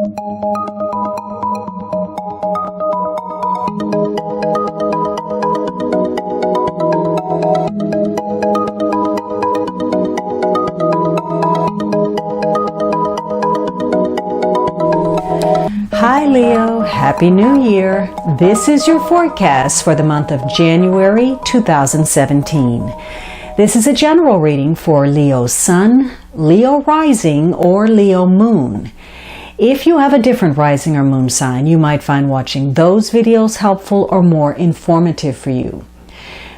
Hi Leo, Happy New Year. This is your forecast for the month of January 2017. This is a general reading for Leo Sun, Leo Rising, or Leo Moon. If you have a different rising or moon sign, you might find watching those videos helpful or more informative for you.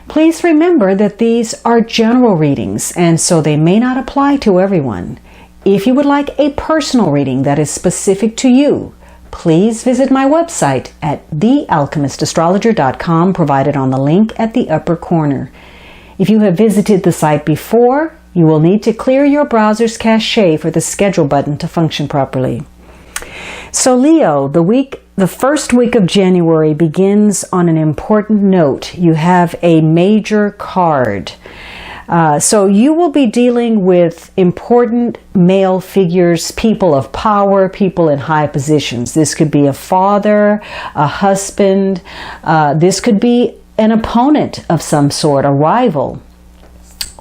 Please remember that these are general readings, and so they may not apply to everyone. If you would like a personal reading that is specific to you, please visit my website at thealchemistastrologer.com, provided on the link at the upper corner. If you have visited the site before, you will need to clear your browser's cache for the schedule button to function properly. So Leo, the first week of January begins on an important note. You have a major card. So you will be dealing with important male figures, people of power, people in high positions. This could be a father, a husband. This could be an opponent of some sort, a rival.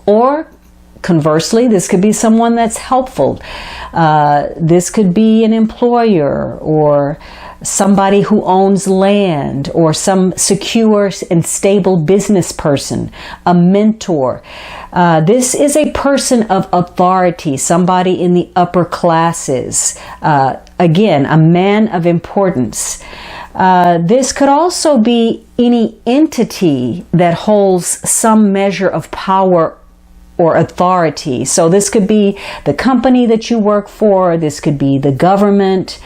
Or conversely, this could be someone that's helpful. This could be an employer or somebody who owns land or some secure and stable business person, a mentor. This is a person of authority, somebody in the upper classes. Again, a man of importance. This could also be any entity that holds some measure of power or authority. So this could be the company that you work for. This could be the government.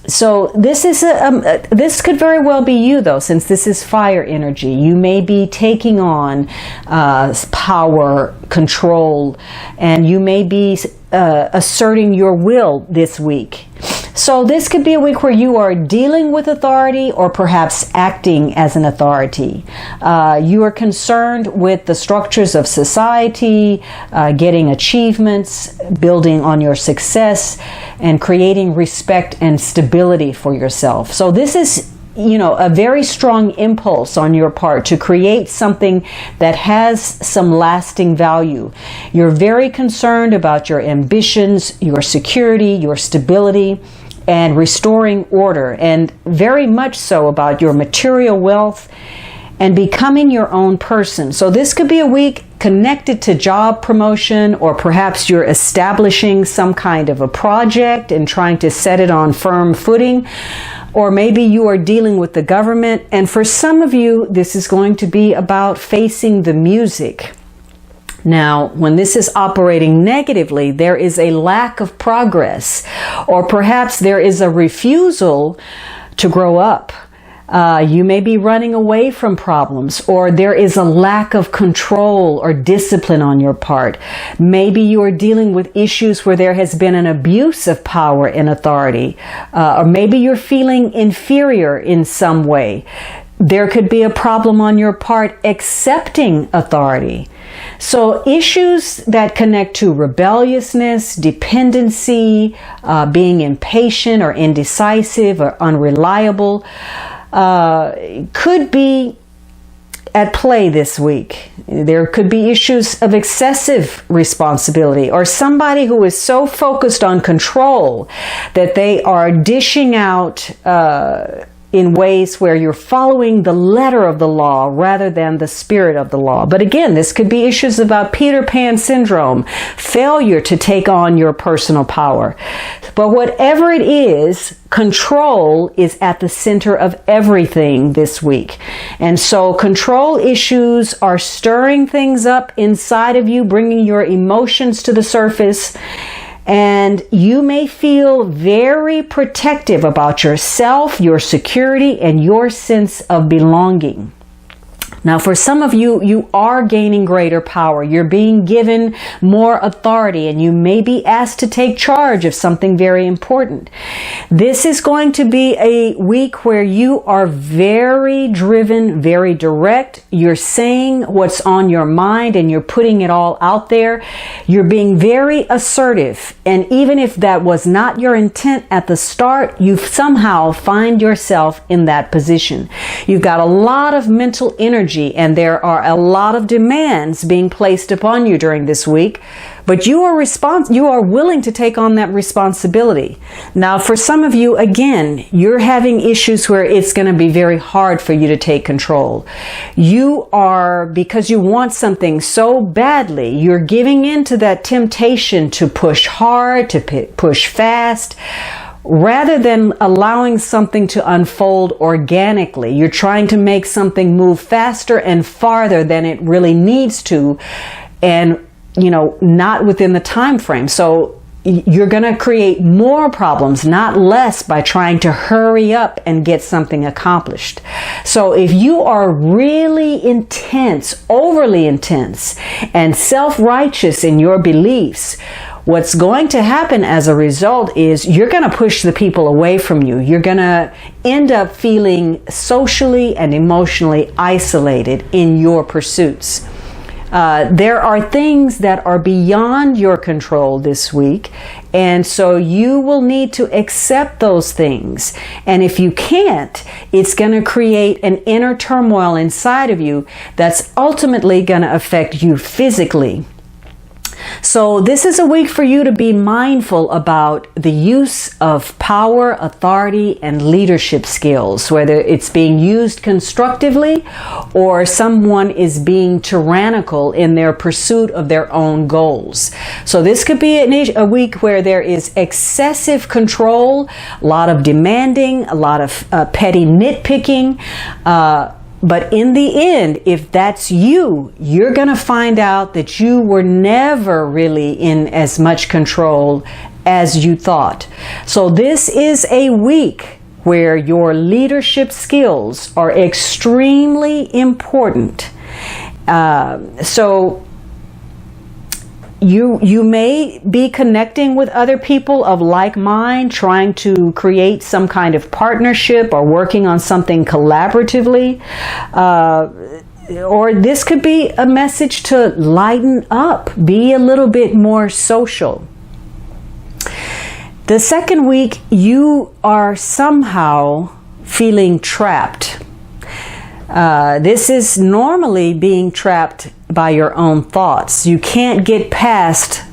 So this could very well be you, though, since this is fire energy. You may be taking on power, control, and you may be asserting your will this week. So this could be a week where you are dealing with authority or perhaps acting as an authority. You are concerned with the structures of society, getting achievements, building on your success, and creating respect and stability for yourself. So this is, a very strong impulse on your part to create something that has some lasting value. You're very concerned about your ambitions, your security, your stability, and restoring order, and very much so about your material wealth and becoming your own person. So this could be a week connected to job promotion, or perhaps you're establishing some kind of a project and trying to set it on firm footing, or maybe you are dealing with the government. And for some of you, this is going to be about facing the music. Now, when this is operating negatively, there is a lack of progress, or perhaps there is a refusal to grow up. You may be running away from problems, or there is a lack of control or discipline on your part. Maybe you are dealing with issues where there has been an abuse of power and authority, or maybe you're feeling inferior in some way. There could be a problem on your part accepting authority. So issues that connect to rebelliousness, dependency, being impatient or indecisive or unreliable, could be at play this week. There could be issues of excessive responsibility, or somebody who is so focused on control that they are dishing out in ways where you're following the letter of the law rather than the spirit of the law. But again, this could be issues about Peter Pan syndrome, failure to take on your personal power. But whatever it is, control is at the center of everything this week. And so control issues are stirring things up inside of you, bringing your emotions to the surface. And you may feel very protective about yourself, your security, and your sense of belonging. Now, for some of you, you are gaining greater power. You're being given more authority, and you may be asked to take charge of something very important. This is going to be a week where you are very driven, very direct. You're saying what's on your mind, and you're putting it all out there. You're being very assertive. And even if that was not your intent at the start, you somehow find yourself in that position. You've got a lot of mental energy, and there are a lot of demands being placed upon you during this week, but you are willing to take on that responsibility. Now, for some of you, again, you're having issues where it's going to be very hard for you to take control. Because you want something so badly, you're giving in to that temptation to push hard, to push fast, rather than allowing something to unfold organically. You're trying to make something move faster and farther than it really needs to, and not within the time frame. So you're going to create more problems, not less, by trying to hurry up and get something accomplished. So if you are really intense, overly intense, and self-righteous in your beliefs, what's going to happen as a result is you're going to push the people away from you. You're going to end up feeling socially and emotionally isolated in your pursuits. There are things that are beyond your control this week, and so you will need to accept those things. And if you can't, it's going to create an inner turmoil inside of you that's ultimately going to affect you physically. So this is a week for you to be mindful about the use of power, authority, and leadership skills, whether it's being used constructively or someone is being tyrannical in their pursuit of their own goals. So this could be a week where there is excessive control, a lot of demanding, a lot of petty nitpicking, but in the end, if that's you, you're going to find out that you were never really in as much control as you thought. So this is a week where your leadership skills are extremely important. So you may be connecting with other people of like mind, trying to create some kind of partnership or working on something collaboratively. Or this could be a message to lighten up, be a little bit more social. The second week, you are somehow feeling trapped. This is normally being trapped by your own thoughts. You can't get past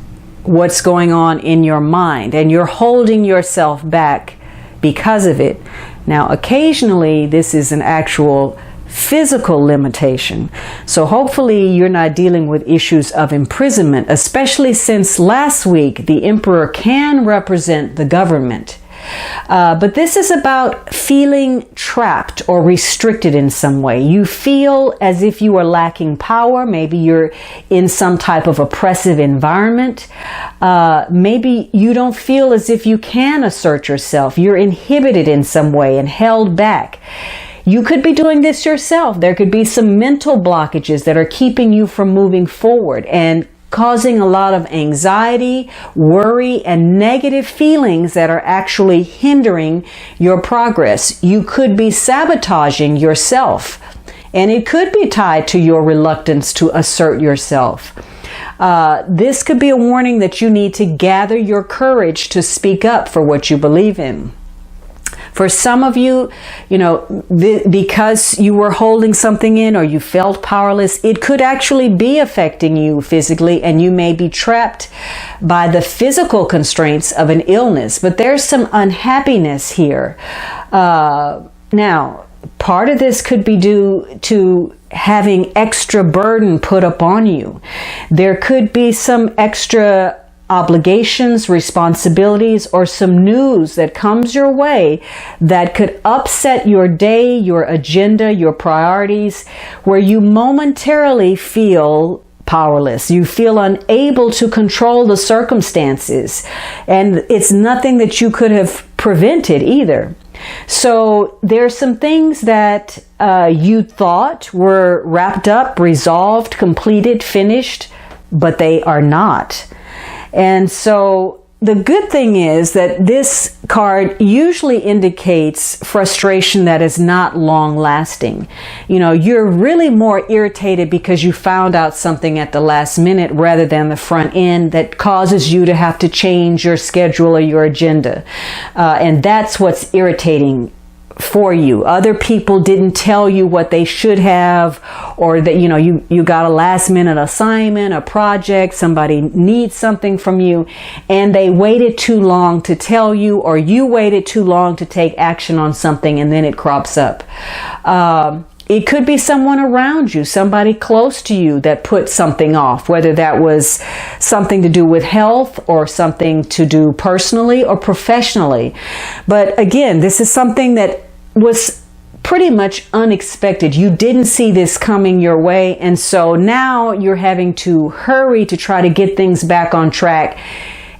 what's going on in your mind, and you're holding yourself back because of it. Now, occasionally, this is an actual physical limitation. So hopefully you're not dealing with issues of imprisonment, especially since last week the emperor can represent the government. But this is about feeling trapped or restricted in some way. You feel as if you are lacking power. Maybe you're in some type of oppressive environment. Maybe you don't feel as if you can assert yourself. You're inhibited in some way and held back. You could be doing this yourself. There could be some mental blockages that are keeping you from moving forward and causing a lot of anxiety, worry, and negative feelings that are actually hindering your progress. You could be sabotaging yourself, and it could be tied to your reluctance to assert yourself. This could be a warning that you need to gather your courage to speak up for what you believe in. For some of you, because you were holding something in or you felt powerless, it could actually be affecting you physically, and you may be trapped by the physical constraints of an illness. But there's some unhappiness here. Now, part of this could be due to having extra burden put upon you. There could be some extra obligations, responsibilities, or some news that comes your way that could upset your day, your agenda, your priorities, where you momentarily feel powerless. You feel unable to control the circumstances, and it's nothing that you could have prevented either. So there's some things that you thought were wrapped up, resolved, completed, finished, but they are not. And so the good thing is that this card usually indicates frustration that is not long lasting. You know, you're really more irritated because you found out something at the last minute rather than the front end that causes you to have to change your schedule or your agenda. And that's what's irritating for you. Other people didn't tell you what they should have, or that, you know, you got a last minute assignment, a project, somebody needs something from you, and they waited too long to tell you, or you waited too long to take action on something, and then it crops up. It could be someone around you, somebody close to you that put something off, whether that was something to do with health or something to do personally or professionally. But again, this is something that was pretty much unexpected. You didn't see this coming your way, and so now you're having to hurry to try to get things back on track.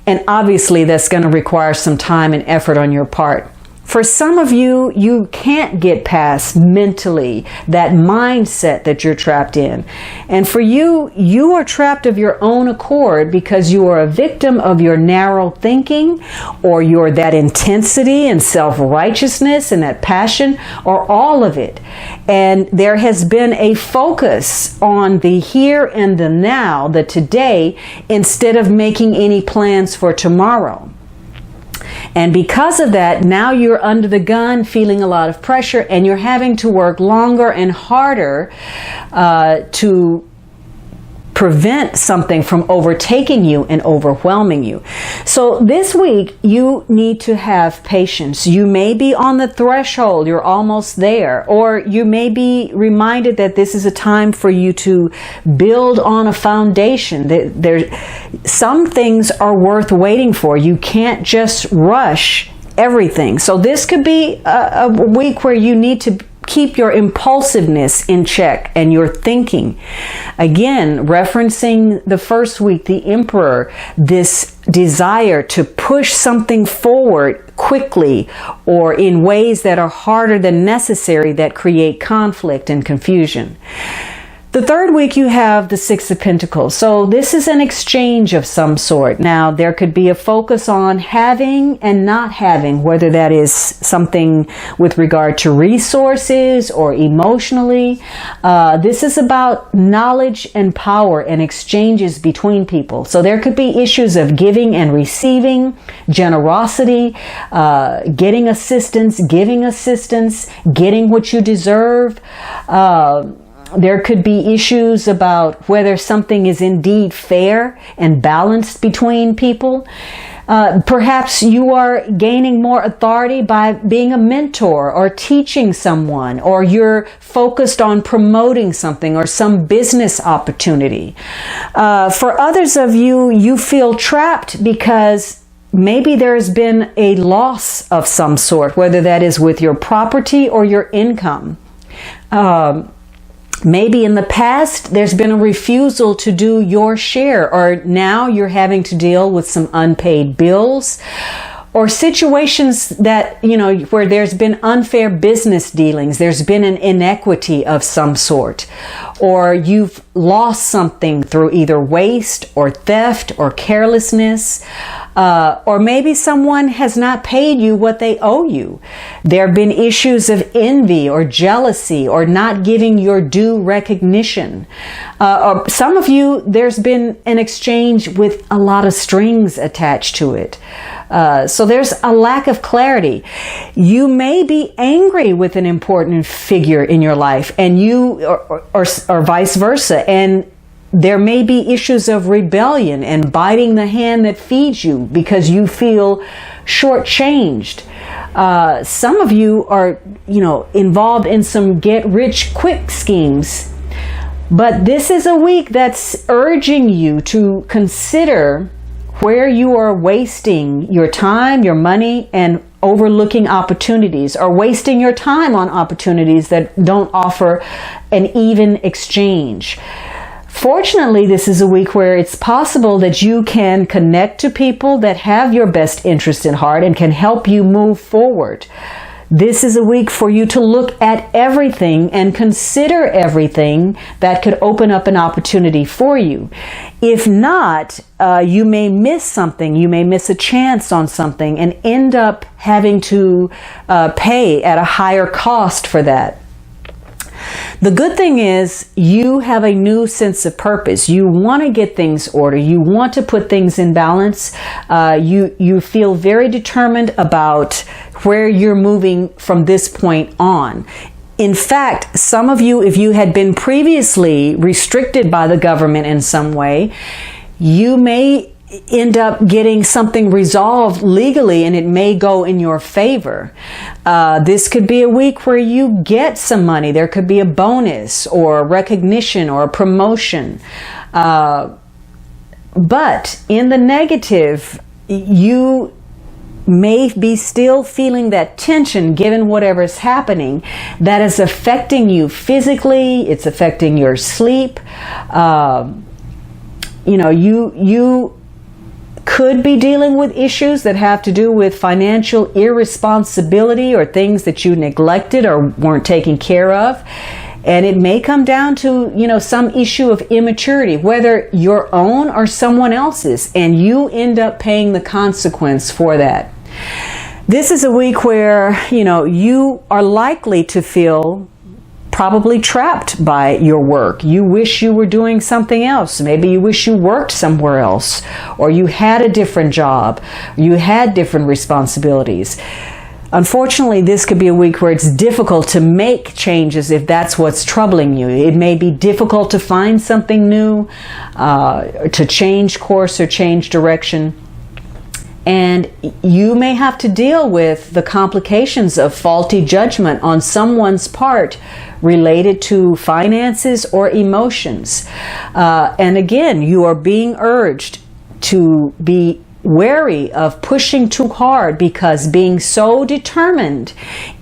And obviously that's going to require some time and effort on your part. For some of you, you can't get past mentally that mindset that you're trapped in. And for you, you are trapped of your own accord because you are a victim of your narrow thinking, or your that intensity and self-righteousness and that passion, or all of it. And there has been a focus on the here and the now, the today, instead of making any plans for tomorrow. And because of that, now you're under the gun, feeling a lot of pressure, and you're having to work longer and harder to prevent something from overtaking you and overwhelming you. So this week, you need to have patience. You may be on the threshold, you're almost there, or you may be reminded that this is a time for you to build on a foundation. Some things are worth waiting for. You can't just rush everything. So this could be a week where you need to keep your impulsiveness in check and your thinking. Again, referencing the first week, the Emperor, this desire to push something forward quickly or in ways that are harder than necessary that create conflict and confusion. The third week, you have the Six of Pentacles. So this is an exchange of some sort. Now, there could be a focus on having and not having, whether that is something with regard to resources or emotionally. This is about knowledge and power and exchanges between people. So there could be issues of giving and receiving, generosity, getting assistance, giving assistance, getting what you deserve. There could be issues about whether something is indeed fair and balanced between people. Perhaps you are gaining more authority by being a mentor or teaching someone, or you're focused on promoting something or some business opportunity. For others of you, you feel trapped because maybe there's been a loss of some sort, whether that is with your property or your income. Maybe in the past, there's been a refusal to do your share, or now you're having to deal with some unpaid bills, or situations that, you know, where there's been unfair business dealings, there's been an inequity of some sort, or you've lost something through either waste or theft or carelessness, or maybe someone has not paid you what they owe you. There have been issues of envy or jealousy or not giving your due recognition. Or some of you, there's been an exchange with a lot of strings attached to it. So there's a lack of clarity. You may be angry with an important figure in your life, and you, or vice versa, and there may be issues of rebellion and biting the hand that feeds you because you feel shortchanged. Some of you are, involved in some get-rich-quick schemes. But this is a week that's urging you to consider where you are wasting your time, your money, and overlooking opportunities, or wasting your time on opportunities that don't offer an even exchange. Fortunately, this is a week where it's possible that you can connect to people that have your best interest in heart and can help you move forward. This is a week for you to look at everything and consider everything that could open up an opportunity for you. If not, you may miss something. You may miss a chance on something and end up having to pay at a higher cost for that. The good thing is you have a new sense of purpose. You want to get things ordered. You want to put things in balance. You feel very determined about where you're moving from this point on. In fact, some of you, if you had been previously restricted by the government in some way, you may end up getting something resolved legally and it may go in your favor. This could be a week where you get some money. There could be a bonus or a recognition or a promotion. But in the negative, you may be still feeling that tension given whatever's happening that is affecting you physically. It's affecting your sleep. You could be dealing with issues that have to do with financial irresponsibility or things that you neglected or weren't taking care of. And it may come down to, some issue of immaturity, whether your own or someone else's, and you end up paying the consequence for that. This is a week where, you are likely to feel probably trapped by your work. You wish you were doing something else. Maybe you wish you worked somewhere else, or you had a different job, you had different responsibilities. Unfortunately, this could be a week where it's difficult to make changes if that's what's troubling you. It may be difficult to find something new, to change course or change direction. And you may have to deal with the complications of faulty judgment on someone's part related to finances or emotions. And again, you are being urged to be wary of pushing too hard, because being so determined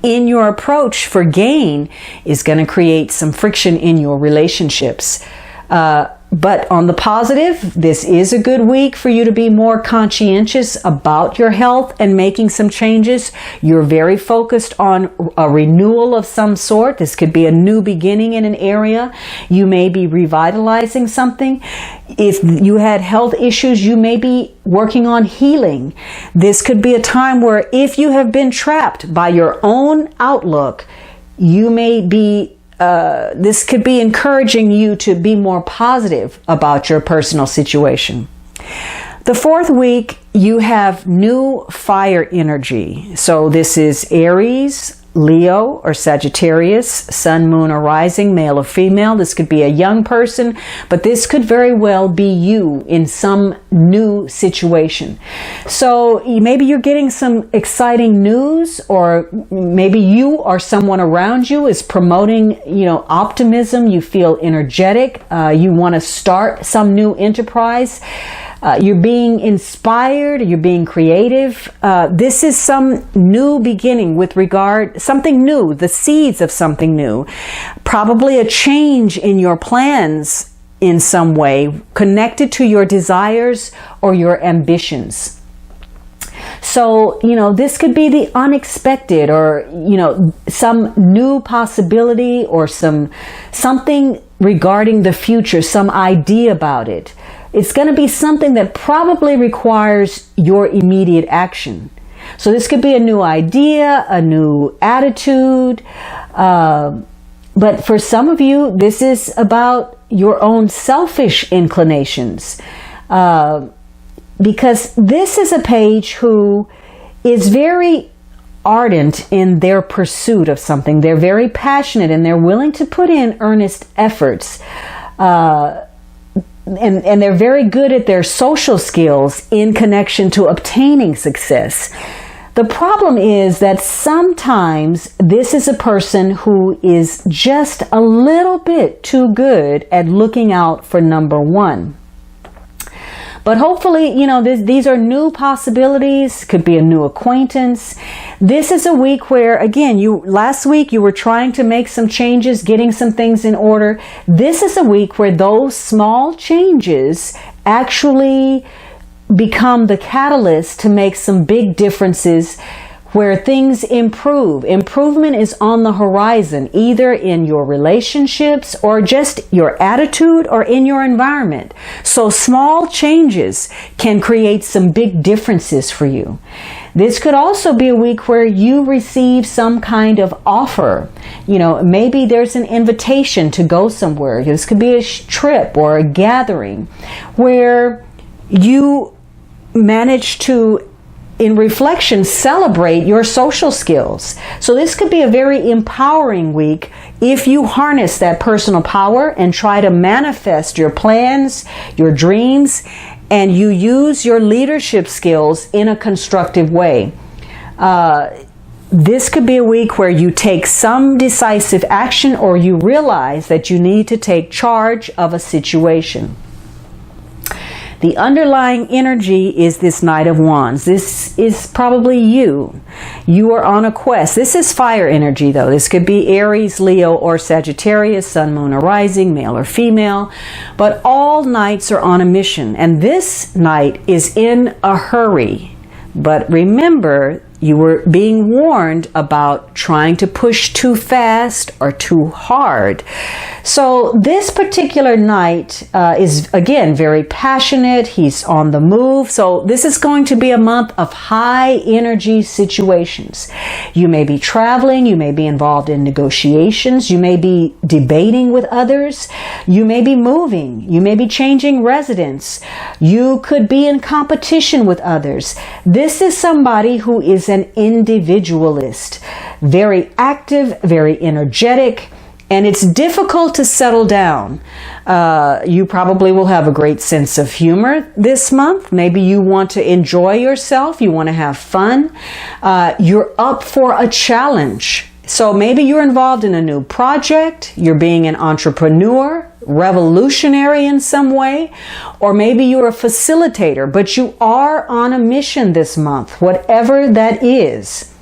in your approach for gain is going to create some friction in your relationships. But on the positive, this is a good week for you to be more conscientious about your health and making some changes. You're very focused on a renewal of some sort. This could be a new beginning in an area. You may be revitalizing something. If you had health issues, you may be working on healing. This could be a time where if you have been trapped by your own outlook, you may be this could be encouraging you to be more positive about your personal situation. The fourth week, you have new fire energy. So this is Aries, Leo, or Sagittarius, Sun, Moon, or Rising, male or female. This could be a young person, but this could very well be you in some new situation. So maybe you're getting some exciting news, or maybe you or someone around you is promoting, optimism. You feel energetic. You want to start some new enterprise. You're being inspired, you're being creative. This is some new beginning with regard, something new, the seeds of something new. Probably a change in your plans in some way, connected to your desires or your ambitions. So, this could be the unexpected, or, some new possibility, or something regarding the future, some idea about it. It's going to be something that probably requires your immediate action. So this could be a new idea, a new attitude. But for some of you, this is about your own selfish inclinations. Because this is a page who is very ardent in their pursuit of something. They're very passionate and they're willing to put in earnest efforts. And they're very good at their social skills in connection to obtaining success. The problem is that sometimes this is a person who is just a little bit too good at looking out for number one. But hopefully, these are new possibilities. Could be a new acquaintance. This is a week where, again, last week you were trying to make some changes, getting some things in order. This is a week where those small changes actually become the catalyst to make some big differences where things improve. Improvement is on the horizon, either in your relationships or just your attitude or in your environment. So small changes can create some big differences for you. This could also be a week where you receive some kind of offer. You know, maybe there's an invitation to go somewhere. This could be a trip or a gathering where you manage to, in reflection, celebrate your social skills. So this could be a very empowering week if you harness that personal power and try to manifest your plans, your dreams, and you use your leadership skills in a constructive way. This could be a week where you take some decisive action, or you realize that you need to take charge of a situation. The underlying energy is this Knight of Wands. This is probably you. You are on a quest. This is fire energy, though. This could be Aries, Leo, or Sagittarius, Sun, Moon, or Rising, male or female. But all knights are on a mission, and this knight is in a hurry. But remember, you were being warned about trying to push too fast or too hard. So this particular knight is, again, very passionate. He's on the move. So this is going to be a month of high energy situations. You may be traveling. You may be involved in negotiations. You may be debating with others. You may be moving. You may be changing residence. You could be in competition with others. This is somebody who is an individualist, very active, very energetic, and it's difficult to settle down. You probably will have a great sense of humor this month. Maybe you want to enjoy yourself. You want to have fun. You're up for a challenge. So maybe you're involved in a new project. You're being an entrepreneur, revolutionary in some way, or maybe you're a facilitator, but you are on a mission this month, whatever that is.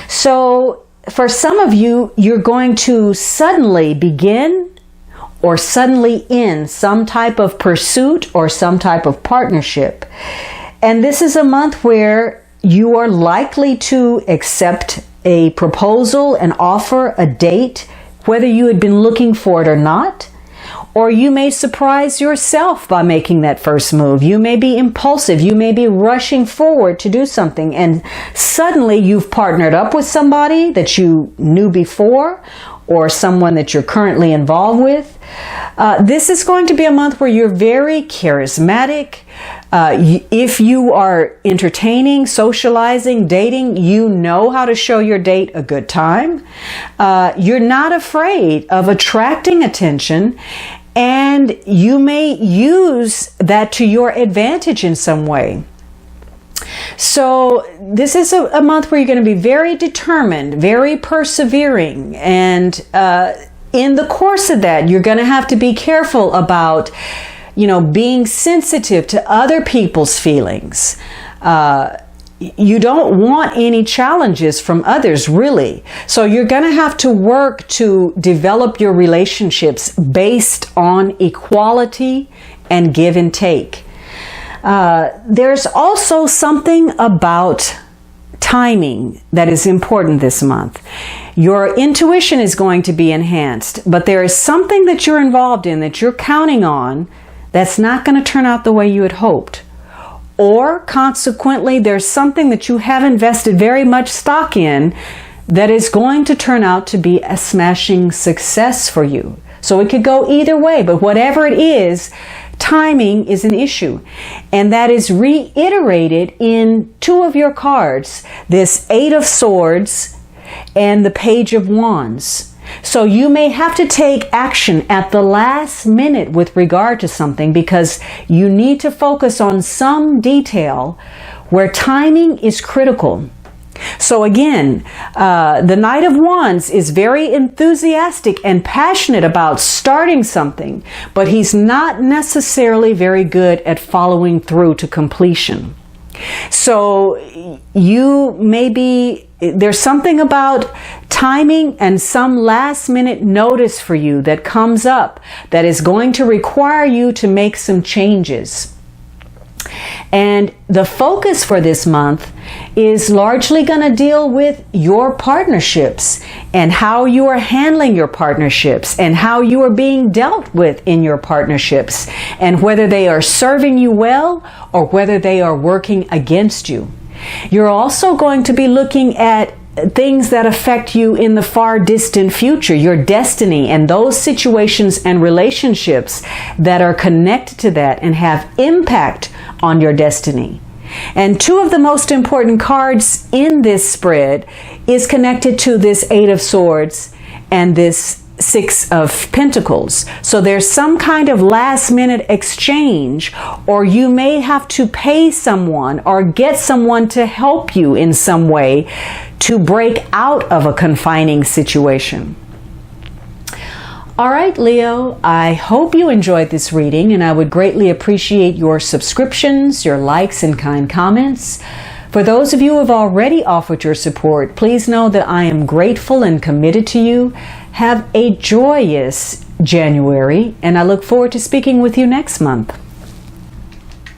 So for some of you, you're going to suddenly begin or suddenly end some type of pursuit or some type of partnership. And this is a month where you are likely to accept a proposal, an offer, a date, whether you had been looking for it or not. Or you may surprise yourself by making that first move. You may be impulsive. You may be rushing forward to do something, and suddenly you've partnered up with somebody that you knew before, or someone that you're currently involved with. This is going to be a month where you're very charismatic. If you are entertaining, socializing, dating, you know how to show your date a good time. You're not afraid of attracting attention, and you may use that to your advantage in some way. So this is a month where you're going to be very determined, very persevering, and in the course of that, you're going to have to be careful about, being sensitive to other people's feelings. You don't want any challenges from others, really. So you're going to have to work to develop your relationships based on equality and give and take. There's also something about timing that is important this month. Your intuition is going to be enhanced, but there is something that you're involved in that you're counting on that's not going to turn out the way you had hoped. Or consequently, there's something that you have invested very much stock in that is going to turn out to be a smashing success for you. So it could go either way, but whatever it is, timing is an issue. And that is reiterated in two of your cards, this Eight of Swords and the Page of Wands. So you may have to take action at the last minute with regard to something because you need to focus on some detail where timing is critical. So again, the Knight of Wands is very enthusiastic and passionate about starting something, but he's not necessarily very good at following through to completion. So there's something about timing and some last minute notice for you that comes up that is going to require you to make some changes. And the focus for this month is largely going to deal with your partnerships and how you are handling your partnerships and how you are being dealt with in your partnerships and whether they are serving you well or whether they are working against you. You're also going to be looking at things that affect you in the far distant future, your destiny, and those situations and relationships that are connected to that and have impact on your destiny. And two of the most important cards in this spread is connected to this Eight of Swords and this Six of Pentacles. So there's some kind of last minute exchange, or you may have to pay someone or get someone to help you in some way to break out of a confining situation. All right, Leo, I hope you enjoyed this reading, and I would greatly appreciate your subscriptions, your likes, and kind comments. For those of you who have already offered your support, please know that I am grateful and committed to you. Have a joyous January, and I look forward to speaking with you next month.